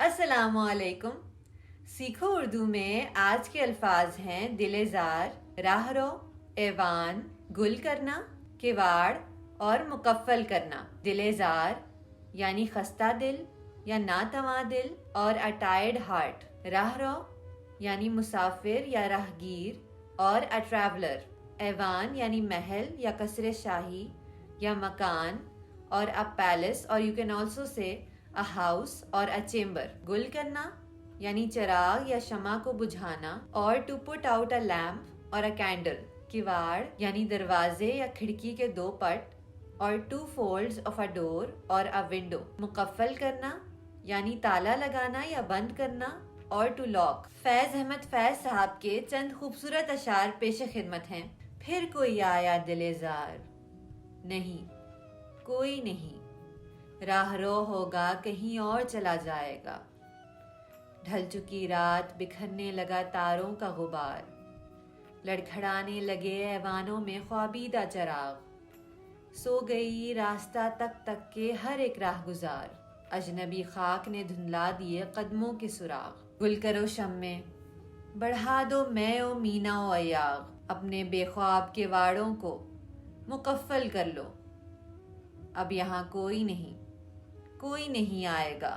السلام علیکم. سیکھو اردو میں آج کے الفاظ ہیں دلزار، راہ رو، ایوان، گل کرنا، کواڑ اور مکفل کرنا. دلزار یعنی خستہ دل یا ناتواں دل اور اٹائرڈ ہارٹ. راہ رو یعنی مسافر یا راہگیر اور اے ٹریولر. ایوان یعنی محل یا قصر شاہی یا مکان اور اے پیلس، اور you can also say a house اور اے چیمبر. گل کرنا یعنی چراغ یا شمع کو بجھانا، اور to put out a lamp اور اے کینڈل. کواڑ یعنی دروازے یا کھڑکی کے دو پٹ، اور ٹو فولڈز آف اے ڈور اور اے ونڈو. مقفل کرنا یعنی تالا لگانا یا بند کرنا، اور ٹو لاک. فیض احمد فیض صاحب کے چند خوبصورت اشعار پیش خدمت ہیں. پھر کوئی آیا دلزار، نہیں کوئی نہیں، راہ رو ہوگا کہیں اور چلا جائے گا. ڈھل چکی رات، بکھرنے لگا تاروں کا غبار، لڑکھڑانے لگے ایوانوں میں خوابیدہ چراغ. سو گئی راستہ تک تک کے ہر ایک راہ گزار، اجنبی خاک نے دھندلا دیے قدموں کے سراغ. گل کرو شمع، بڑھا دو میں و مینا و ایاغ، اپنے بے خواب کے واڑوں کو مکفل کر لو. اب یہاں کوئی نہیں آئے گا.